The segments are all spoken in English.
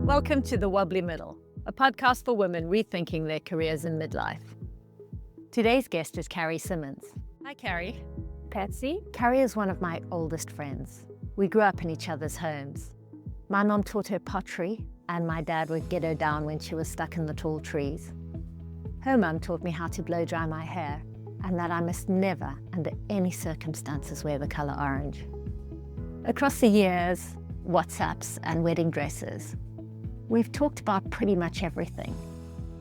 Welcome to The Wobbly Middle, a podcast for women rethinking their careers in midlife. Today's guest is Carri Simmons. Hi, Carri. Patsy. Carri is one of my oldest friends. We grew up in each other's homes. My mom taught her pottery, and my dad would get her down when she was stuck in the tall trees. Her mum taught me how to blow dry my hair, and that I must never, under any circumstances, wear the colour orange. Across the years, WhatsApps and wedding dresses, we've talked about pretty much everything,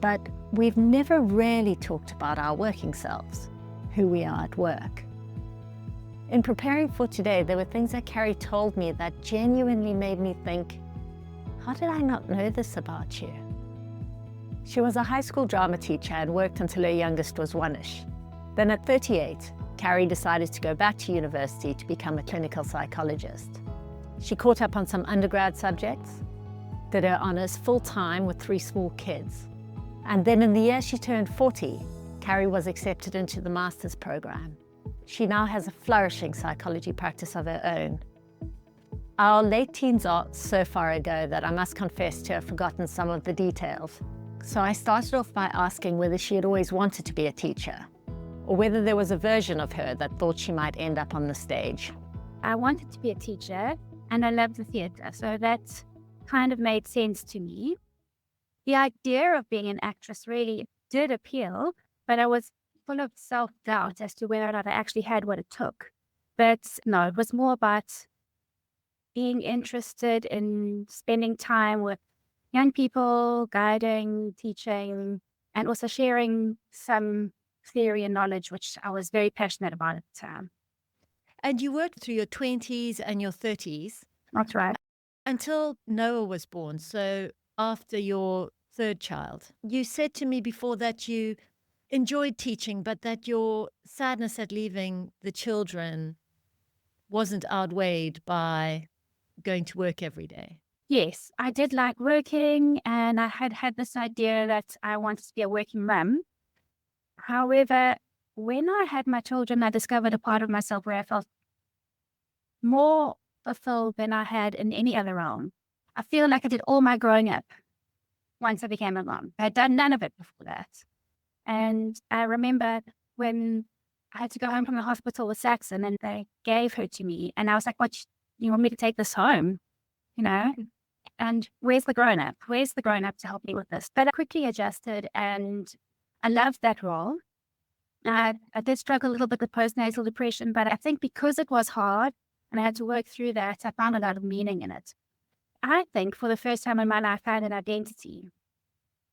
but we've never really talked about our working selves, who we are at work. In preparing for today, there were things that Carri told me that genuinely made me think, how did I not know this about you? She was a high school drama teacher and worked until her youngest was one-ish. Then at 38, Carri decided to go back to university to become a clinical psychologist. She caught up on some undergrad subjects, did her honours full-time with 3 small kids. And then in the year she turned 40, Carri was accepted into the master's program. She now has a flourishing psychology practice of her own. Our late teens are so far ago that I must confess to have forgotten some of the details. So I started off by asking whether she had always wanted to be a teacher, or whether there was a version of her that thought she might end up on the stage. I wanted to be a teacher and I loved the theatre, so that kind of made sense to me. The idea of being an actress really did appeal, but I was full of self-doubt as to whether or not I actually had what it took. But no, it was more about being interested in spending time with young people, guiding, teaching, and also sharing some theory and knowledge, which I was very passionate about at the time. And you worked through your 20s and your 30s. That's right. Until Noah was born, so after your 3rd child. You said to me before that you enjoyed teaching, but that your sadness at leaving the children wasn't outweighed by going to work every day. Yes, I did like working, and I had this idea that I wanted to be a working mum. However, when I had my children, I discovered a part of myself where I felt more fulfilled than I had in any other realm. I feel like I did all my growing up once I became a mom. I had done none of it before that. And I remember when I had to go home from the hospital with Saxon and they gave her to me. And I was like, what, you want me to take this home? You know? And where's the grown-up? Where's the grown-up to help me with this? But I quickly adjusted and I loved that role. I did struggle a little bit with postnatal depression, but I think because it was hard and I had to work through that, I found a lot of meaning in it. I think for the first time in my life, I had an identity.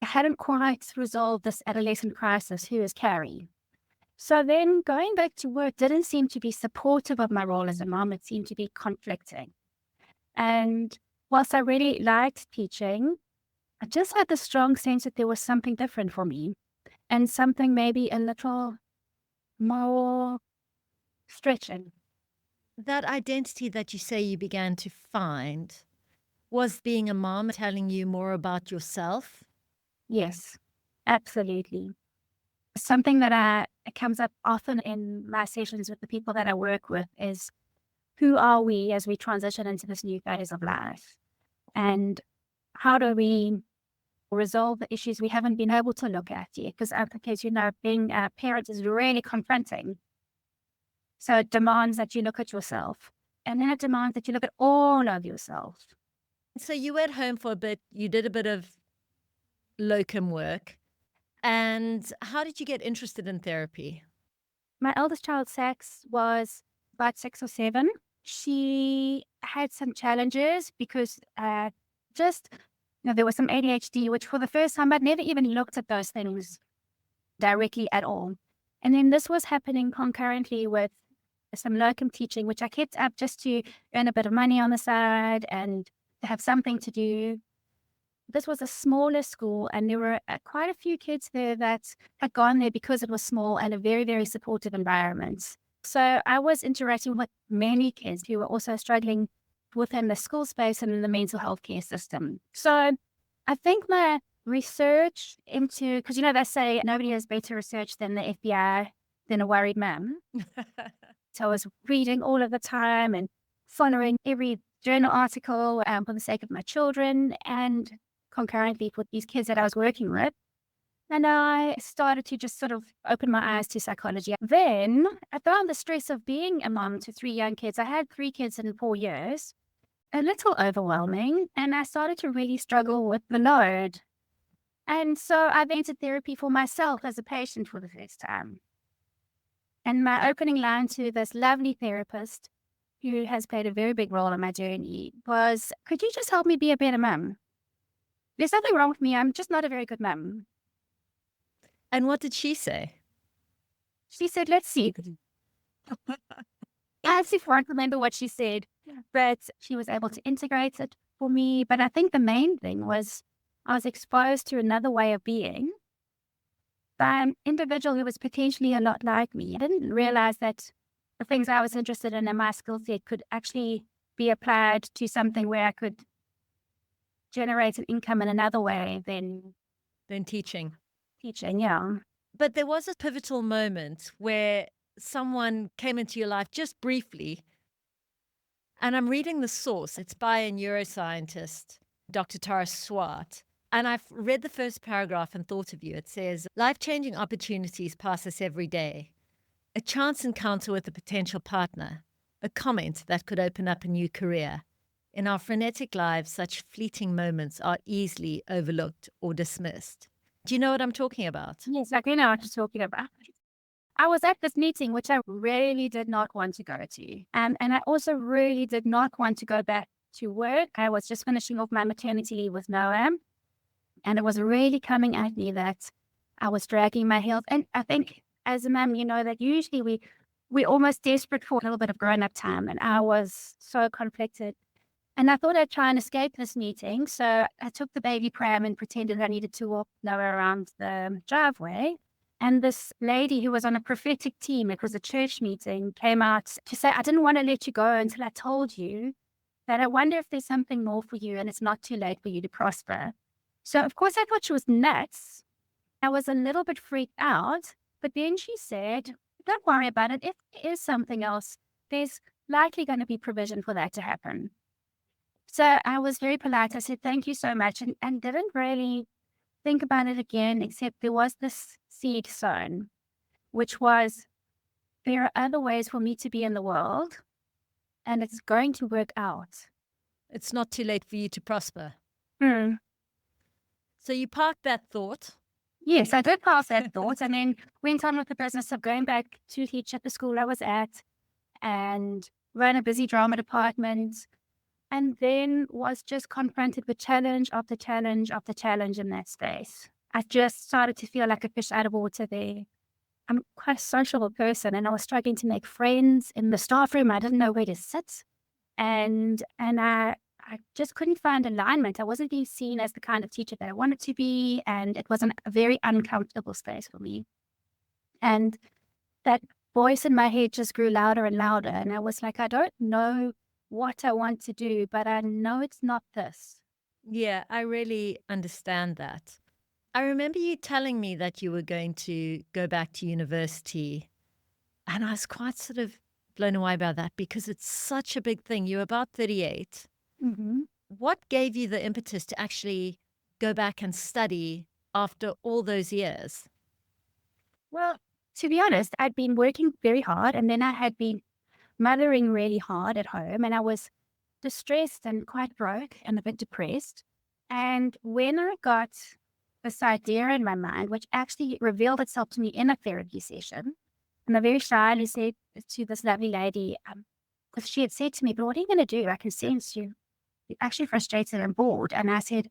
I hadn't quite resolved this adolescent crisis, who is Carri. So then going back to work didn't seem to be supportive of my role as a mom. It seemed to be conflicting. And whilst I really liked teaching, I just had the strong sense that there was something different for me and something maybe a little more stretching. That identity that you say you began to find, was being a mom telling you more about yourself? Yes, absolutely. Something that comes up often in my sessions with the people that I work with is, who are we as we transition into this new phase of life? And how do we resolve the issues we haven't been able to look at yet? Because, being a parent is really confronting. So it demands that you look at yourself, and then it demands that you look at all of yourself. So you were at home for a bit, you did a bit of locum work. And how did you get interested in therapy? My eldest child, Sax, was about 6 or 7. She had some challenges because there was some ADHD, which for the first time, I'd never even looked at those things directly at all. And then this was happening concurrently with some locum teaching, which I kept up just to earn a bit of money on the side and to have something to do. This was a smaller school, and there were quite a few kids there that had gone there because it was small and a very, very supportive environment. So I was interacting with many kids who were also struggling within the school space and in the mental health care system. So I think my research into, because they say nobody has better research than the FBI, than a worried mum. So I was reading all of the time and following every journal article for the sake of my children and concurrently with these kids that I was working with. And I started to just sort of open my eyes to psychology. Then I found the stress of being a mom to 3 young kids. I had 3 kids in 4 years, a little overwhelming. And I started to really struggle with the load. And so I entered therapy for myself as a patient for the first time. And my opening line to this lovely therapist, who has played a very big role in my journey, was, could you just help me be a better mum? There's nothing wrong with me. I'm just not a very good mum. And what did she say? She said, let's see. I actually can't remember what she said, but she was able to integrate it for me. But I think the main thing was I was exposed to another way of being by an individual who was potentially a lot like me. I didn't realize that the things I was interested in and my skill set could actually be applied to something where I could generate an income in another way than teaching. Yeah. But there was a pivotal moment where someone came into your life just briefly. And I'm reading the source. It's by a neuroscientist, Dr. Tara Swart. And I've read the first paragraph and thought of you. It says, life-changing opportunities pass us every day. A chance encounter with a potential partner, a comment that could open up a new career. In our frenetic lives, such fleeting moments are easily overlooked or dismissed. Do you know what I'm talking about? Yes, I know what you're talking about. I was at this meeting, which I really did not want to go to. And I also really did not want to go back to work. I was just finishing off my maternity leave with Noah. And it was really coming at me that I was dragging my heels. And I think as a mom, you know, that usually we're almost desperate for a little bit of grown-up time. And I was so conflicted. And I thought I'd try and escape this meeting. So I took the baby pram and pretended I needed to walk Noah around the driveway. And this lady who was on a prophetic team, it was a church meeting, came out to say, I didn't want to let you go until I told you that I wonder if there's something more for you and it's not too late for you to prosper. So, of course, I thought she was nuts. I was a little bit freaked out. But then she said, don't worry about it. If there is something else, there's likely going to be provision for that to happen. So I was very polite. I said, thank you so much. And didn't really think about it again, except there was this seed sown, which was, there are other ways for me to be in the world, and it's going to work out. It's not too late for you to prosper. Hmm. So you parked that thought. Yes, I did pass that thought and then went on with the business of going back to teach at the school I was at and ran a busy drama department. And then was just confronted with challenge after challenge after challenge in that space. I just started to feel like a fish out of water there. I'm quite a sociable person and I was struggling to make friends in the staff room. I didn't know where to sit. And I just couldn't find alignment. I wasn't being seen as the kind of teacher that I wanted to be. And it was a very uncomfortable space for me. And that voice in my head just grew louder and louder. And I was like, I don't know what I want to do, but I know it's not this. Yeah, I really understand that. I remember you telling me that you were going to go back to university, and I was quite sort of blown away by that because it's such a big thing. You're about 38. Mm-hmm. What gave you the impetus to actually go back and study after all those years? Well, to be honest, I'd been working very hard and then I had been mothering really hard at home and I was distressed and quite broke and a bit depressed. And when I got this idea in my mind, which actually revealed itself to me in a therapy session, and I very shyly said to this lovely lady, because she had said to me, but what are you going to do? I can sense you're actually frustrated and bored. And I said,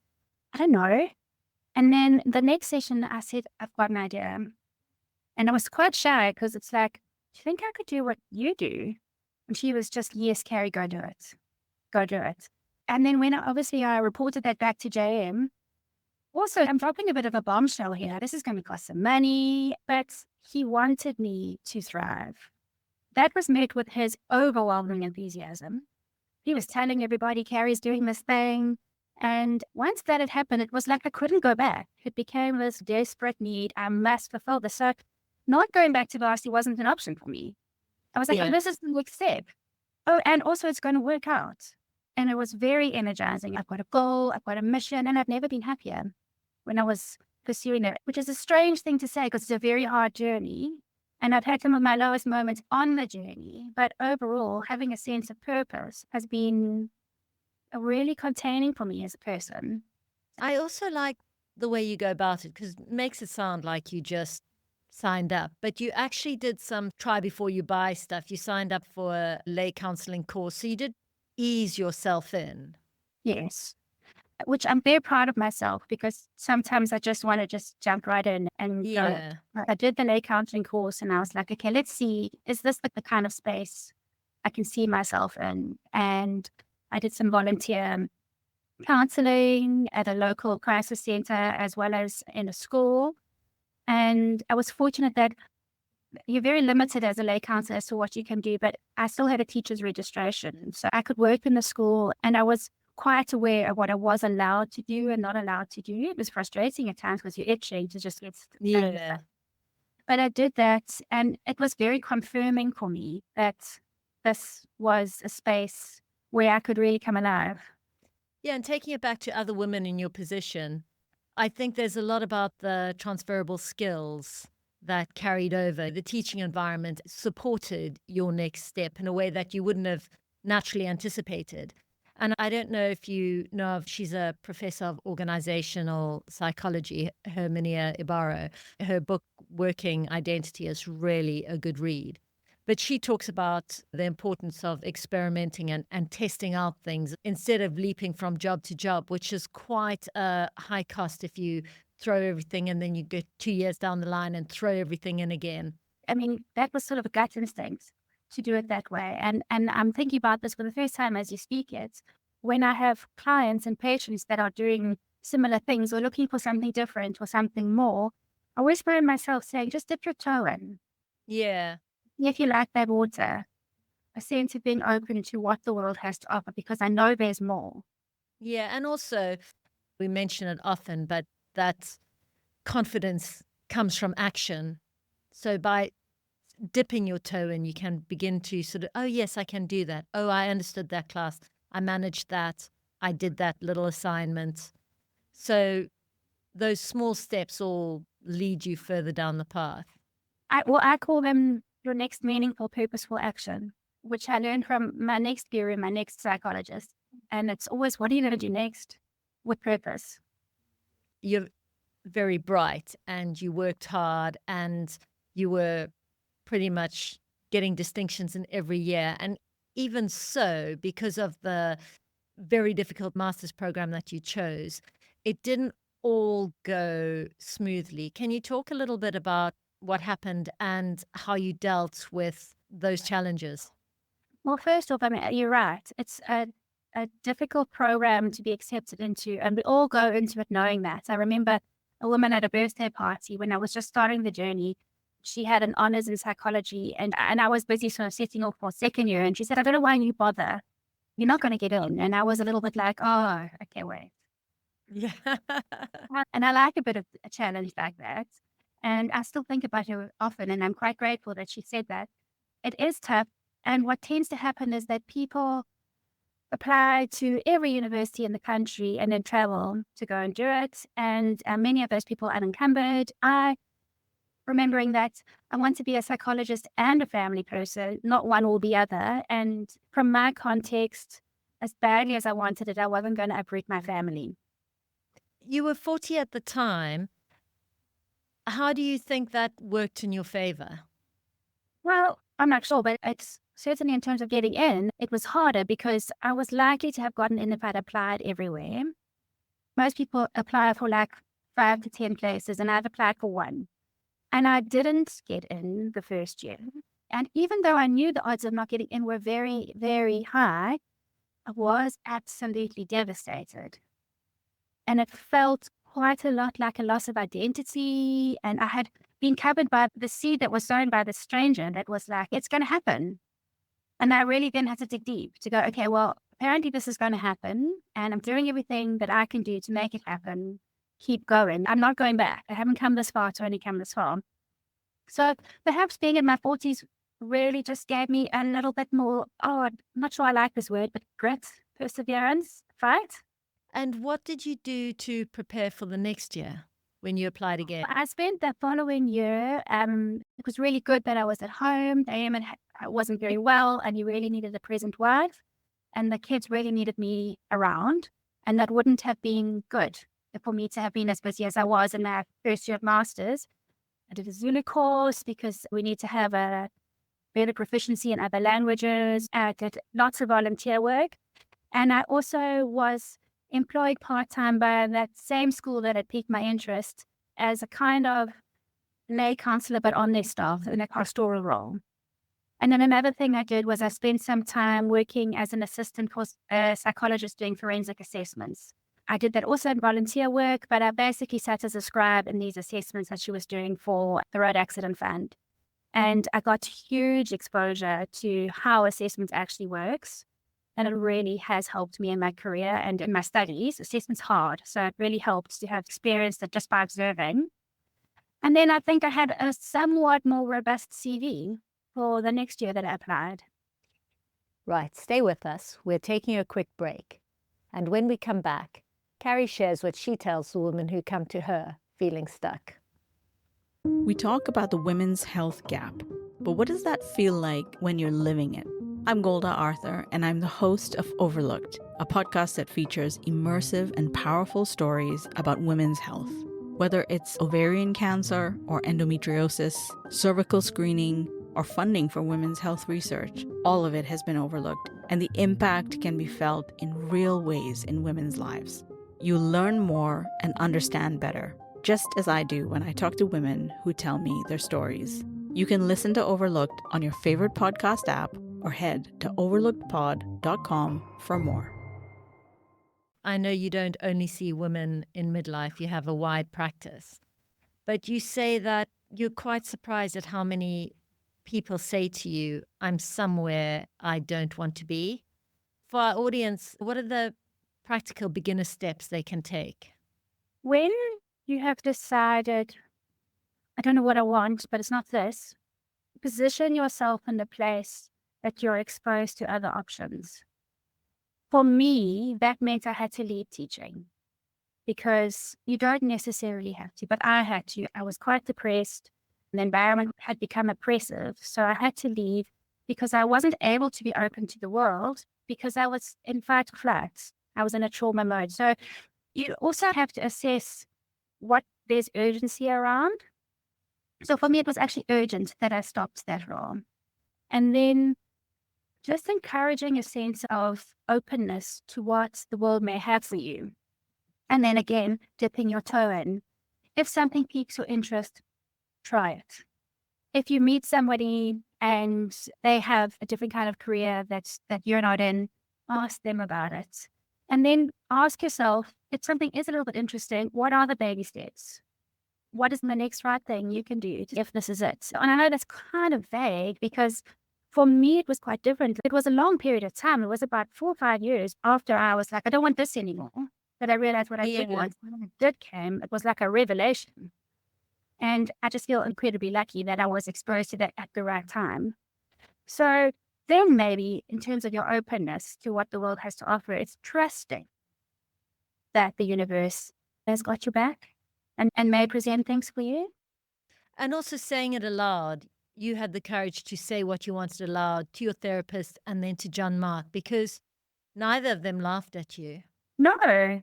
I don't know. And then the next session, I said, I've got an idea. And I was quite shy because it's like, do you think I could do what you do? And she was just, yes, Carri, go do it. Go do it. And then when I reported that back to JM, also, I'm dropping a bit of a bombshell here. This is going to cost some money, but he wanted me to thrive. That was met with his overwhelming enthusiasm. He was telling everybody Carri's doing this thing. And once that had happened, it was like I couldn't go back. It became this desperate need. I must fulfill this. So not going back to varsity wasn't an option for me. I was like, oh, this is the next step. Oh, and also it's going to work out. And it was very energizing. I've got a goal, I've got a mission, and I've never been happier when I was pursuing it, which is a strange thing to say because it's a very hard journey. And I've had some of my lowest moments on the journey. But overall, having a sense of purpose has been really containing for me as a person. I also like the way you go about it because it makes it sound like you just signed up, but you actually did some try before you buy stuff. You signed up for a lay counseling course, so you did ease yourself in. Yes. Which I'm very proud of myself because sometimes I just want to just jump right in and go. Yeah. I did the lay counseling course and I was like, okay, let's see, is this the kind of space I can see myself in? And I did some volunteer counseling at a local crisis center as well as in a school. And I was fortunate that you're very limited as a lay counselor as to what you can do, but I still had a teacher's registration. So I could work in the school and I was quite aware of what I was allowed to do and not allowed to do. It was frustrating at times because you're itching to just get Yeah. But I did that and it was very confirming for me that this was a space where I could really come alive. Yeah, and taking it back to other women in your position, I think there's a lot about the transferable skills that carried over. The teaching environment supported your next step in a way that you wouldn't have naturally anticipated. And I don't know if you know of, she's a professor of organizational psychology, Herminia Ibarra. Her book, Working Identity, is really a good read. But she talks about the importance of experimenting and testing out things instead of leaping from job to job, which is quite a high cost if you throw everything and then you get 2 years down the line and throw everything in again. I mean, that was sort of a gut instinct to do it that way. And I'm thinking about this for the first time as you speak it. When I have clients and patients that are doing similar things or looking for something different or something more, I whisper in myself saying, just dip your toe in. Yeah. If you like that water, a sense of being open to what the world has to offer because I know there's more. Yeah. And also, we mention it often, but that confidence comes from action. So by dipping your toe in, you can begin to sort of, oh, yes, I can do that. Oh, I understood that class. I managed that. I did that little assignment. So those small steps all lead you further down the path. I call them your next meaningful, purposeful action, which I learned from my next guru, my next psychologist. And it's always, what are you going to do next with purpose? You're very bright and you worked hard and you were pretty much getting distinctions in every year. And even so, because of the very difficult master's program that you chose, it didn't all go smoothly. Can you talk a little bit about what happened and how you dealt with those challenges? Well, first off, I mean, you're right. It's a difficult program to be accepted into, and we all go into it knowing that. I remember a woman at a birthday party when I was just starting the journey. She had an honors in psychology, and I was busy sort of setting off for second year, and she said, I don't know why you bother. You're not going to get in. And I was a little bit like, oh, okay, wait. Yeah. And I like a bit of a challenge like that. And I still think about her often, and I'm quite grateful that she said that. It is tough. And what tends to happen is that people apply to every university in the country and then travel to go and do it. And many of those people are unencumbered. Remembering that I want to be a psychologist and a family person, not one or the other. And from my context, as badly as I wanted it, I wasn't going to uproot my family. You were 40 at the time. How do you think that worked in your favor? Well, I'm not sure, but it's certainly in terms of getting in, it was harder because I was likely to have gotten in if I'd applied everywhere. Most people apply for like 5 to 10 places, and I've applied for one. And I didn't get in the first year. And even though I knew the odds of not getting in were very, very high, I was absolutely devastated. And it felt quite a lot like a loss of identity. And I had been covered by the seed that was sown by the stranger that was like, it's going to happen. And I really then had to dig deep to go, okay, well, apparently this is going to happen. And I'm doing everything that I can do to make it happen. Keep going. I'm not going back. I haven't come this far to only come this far. So perhaps being in my 40s really just gave me a little bit more, I'm not sure I like this word, but grit perseverance, fight. And what did you do to prepare for the next year when you applied again? I spent the following year, it was really good that I was at home. Damon wasn't very well and he really needed a present wife. And the kids really needed me around. And that wouldn't have been good for me to have been as busy as I was in that first year of masters. I did a Zulu course because we need to have a better proficiency in other languages. I did lots of volunteer work. And I also was employed part-time by that same school that had piqued my interest as a kind of lay counselor, but on their staff in a pastoral role. And then another thing I did was I spent some time working as an assistant for a psychologist doing forensic assessments. I did that also in volunteer work, but I basically sat as a scribe in these assessments that she was doing for the Road Accident Fund. And I got huge exposure to how assessment actually works. And it really has helped me in my career and in my studies. Assessment's hard, so it really helped to have experience that just by observing. And then I think I had a somewhat more robust CV for the next year that I applied. Right, stay with us. We're taking a quick break. And when we come back, Carri shares what she tells the women who come to her feeling stuck. We talk about the women's health gap, but what does that feel like when you're living it? I'm Golda Arthur, and I'm the host of Overlooked, a podcast that features immersive and powerful stories about women's health. Whether it's ovarian cancer or endometriosis, cervical screening, or funding for women's health research, all of it has been overlooked, and the impact can be felt in real ways in women's lives. You'll learn more and understand better, just as I do when I talk to women who tell me their stories. You can listen to Overlooked on your favorite podcast app or head to overlookedpod.com for more. I know you don't only see women in midlife, you have a wide practice. But you say that you're quite surprised at how many people say to you, I'm somewhere I don't want to be. For our audience, what are the practical beginner steps they can take? When you have decided, I don't know what I want, but it's not this, position yourself in the place that you're exposed to other options. For me, that meant I had to leave teaching because you don't necessarily have to, but I had to. I was quite depressed. The environment had become oppressive. So I had to leave because I wasn't able to be open to the world because I was in fight or flight. I was in a trauma mode. So you also have to assess what there's urgency around. So for me, it was actually urgent that I stopped that role. And then just encouraging a sense of openness to what the world may have for you. And then again, dipping your toe in. If something piques your interest, try it. If you meet somebody and they have a different kind of career that you're not in, ask them about it. And then ask yourself, if something is a little bit interesting, what are the baby steps? What is the next right thing you can do if this is it? And I know that's kind of vague because for me, it was quite different. It was a long period of time. It was about 4 or 5 years after I was like, I don't want this anymore, that I realized what I did want. When it did came, it was like a revelation. And I just feel incredibly lucky that I was exposed to that at the right time. So then maybe in terms of your openness to what the world has to offer, it's trusting that the universe has got your back and may present things for you. And also saying it aloud. You had the courage to say what you wanted aloud to your therapist and then to John Mark because neither of them laughed at you. No,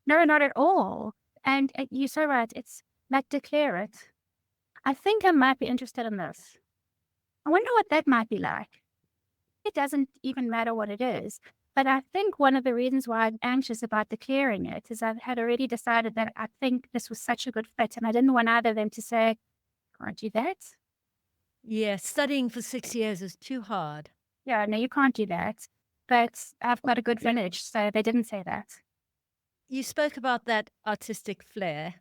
not at all. And you're so right. It's like declare it. I think I might be interested in this. I wonder what that might be like. It doesn't even matter what it is. But I think one of the reasons why I'm anxious about declaring it is I had already decided that I think this was such a good fit. And I didn't want either of them to say, can't do that. Yeah, studying for 6 years is too hard. Yeah, no, you can't do that. But I've got a good village, so they didn't say that. You spoke about that artistic flair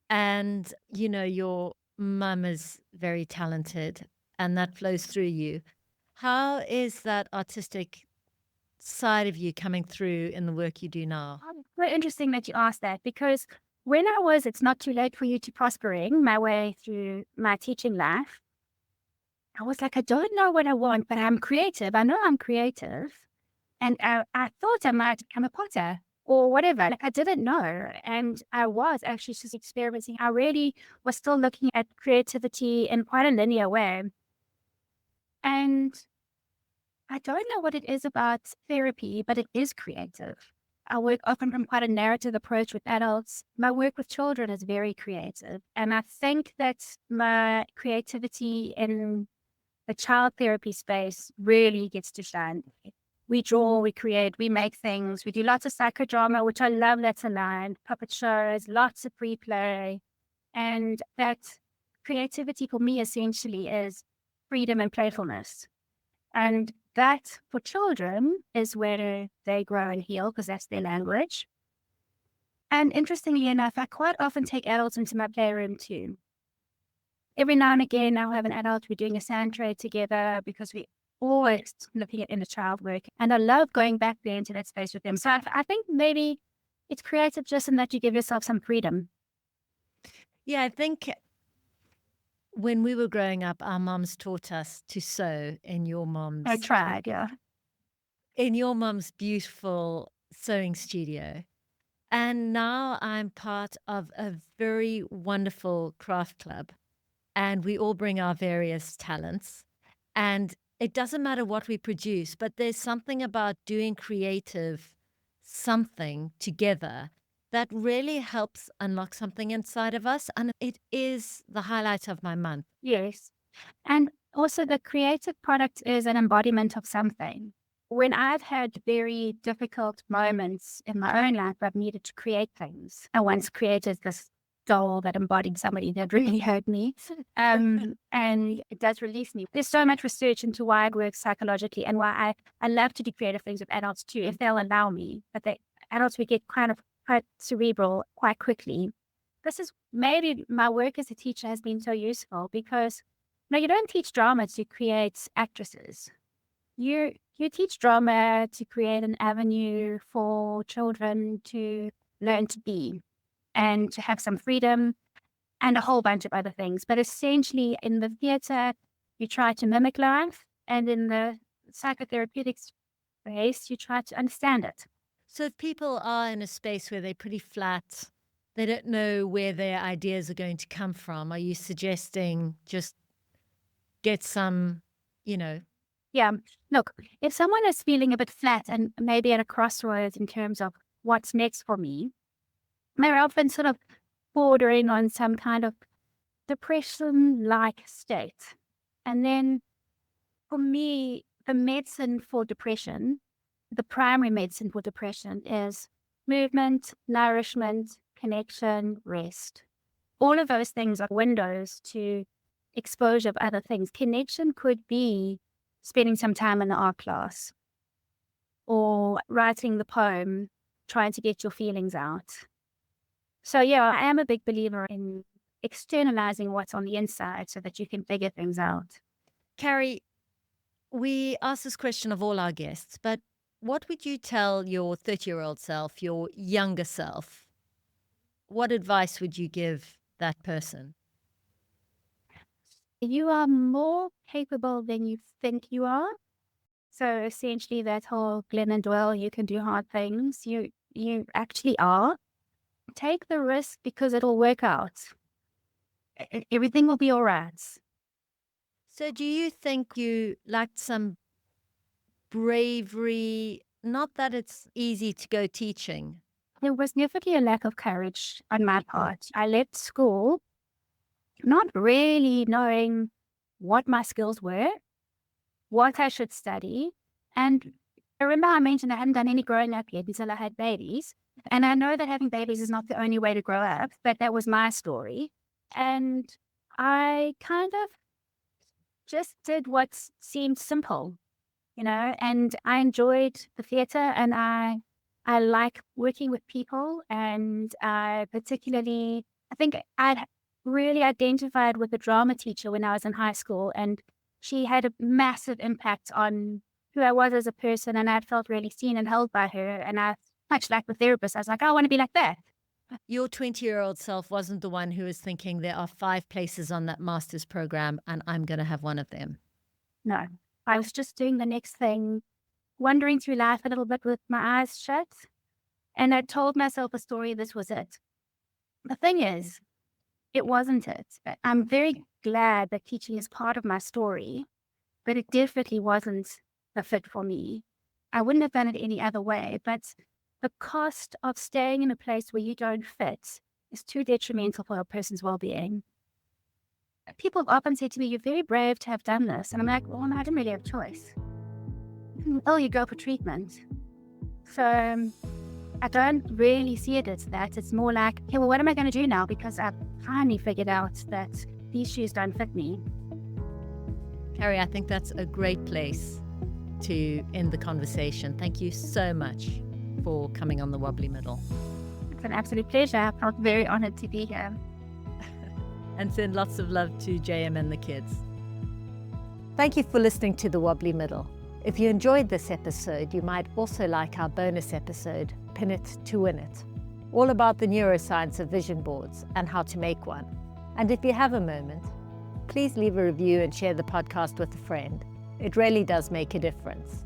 and, you know, your mum is very talented and that flows through you. How is that artistic side of you coming through in the work you do now? Very interesting that you asked that because when I was, it's not too late for you to prospering my way through my teaching life, I was like, I don't know what I want, but I'm creative. I know I'm creative. And I thought I might become a potter or whatever. Like I didn't know. And I was actually just experimenting. I really was still looking at creativity in quite a linear way. And I don't know what it is about therapy, but it is creative. I work often from quite a narrative approach with adults. My work with children is very creative. And I think that my creativity in the child therapy space really gets to shine. We draw, we create, we make things. We do lots of psychodrama, which I love. That's aligned. Puppet shows, lots of free play. And that creativity for me essentially is freedom and playfulness. And that for children is where they grow and heal because that's their language. And interestingly enough, I quite often take adults into my playroom too. Every now and again, I'll have an adult, we're doing a sand trade together because we always looking at inner child work. And I love going back there into that space with them. So I think maybe it's creative just in that you give yourself some freedom. Yeah, I think when we were growing up, our moms taught us to sew in your mom's. I tried, yeah. In your mom's beautiful sewing studio. And now I'm part of a very wonderful craft club. And we all bring our various talents. And it doesn't matter what we produce, but there's something about doing creative something together that really helps unlock something inside of us. And it is the highlight of my month. Yes. And also the creative product is an embodiment of something. When I've had very difficult moments in my own life, I've needed to create things. I once created this doll that embodied somebody that really hurt me. And it does release me. There's so much research into why it works psychologically and why I love to do creative things with adults too, if they'll allow me. But adults, we get quite cerebral quite quickly. This is maybe my work as a teacher has been so useful because you don't teach drama to create actresses. You teach drama to create an avenue for children to learn to be and to have some freedom and a whole bunch of other things. But essentially in the theatre, you try to mimic life, and in the psychotherapeutic space, you try to understand it. So if people are in a space where they're pretty flat, they don't know where their ideas are going to come from, are you suggesting just get some, Yeah. Look, if someone is feeling a bit flat and maybe at a crossroads in terms of what's next for me, they're often sort of bordering on some kind of depression-like state. And then for me, the medicine for depression, the primary medicine for depression is movement, nourishment, connection, rest. All of those things are windows to exposure of other things. Connection could be spending some time in the art class or writing the poem, trying to get your feelings out. So yeah, I am a big believer in externalizing what's on the inside so that you can figure things out. Carri, we ask this question of all our guests, but what would you tell your 30-year-old self, your younger self? What advice would you give that person? You are more capable than you think you are. So essentially that whole Glennon Doyle, you can do hard things. You actually are. Take the risk because it'll work out. Everything will be all right. So do you think you lacked some bravery? Not that it's easy to go teaching. There was definitely a lack of courage on my part. I left school not really knowing what my skills were, what I should study. And I remember I mentioned I hadn't done any growing up yet until I had babies. And I know that having babies is not the only way to grow up, but that was my story. And I kind of just did what seemed simple, and I enjoyed the theatre, and I like working with people. And I think I'd really identified with a drama teacher when I was in high school, and she had a massive impact on who I was as a person, and I felt really seen and held by her. And I, much like the therapist, I was like, I want to be like that. Your 20-year-old self wasn't the one who was thinking there are 5 places on that master's program and I'm going to have one of them. No, I was just doing the next thing wandering through life a little bit with my eyes shut. And I told myself a story, this was it. The thing is, it wasn't it. I'm very glad that teaching is part of my story, but it definitely wasn't a fit for me. I wouldn't have done it any other way, but the cost of staying in a place where you don't fit is too detrimental for a person's well-being. People have often said to me, you're very brave to have done this. And I'm like, well, no, I didn't really have a choice. Oh, you go for treatment. So I don't really see it as that. It's more like, okay, well, what am I going to do now? Because I've finally figured out that these shoes don't fit me. Carri, I think that's a great place to end the conversation. Thank you so much for coming on the Wobbly Middle. It's an absolute pleasure. I felt very honored to be here. And send lots of love to JM and the kids. Thank you for listening to The Wobbly Middle. If you enjoyed this episode, you might also like our bonus episode, Pin It to Win It, all about the neuroscience of vision boards and how to make one. And if you have a moment, please leave a review and share the podcast with a friend. It really does make a difference.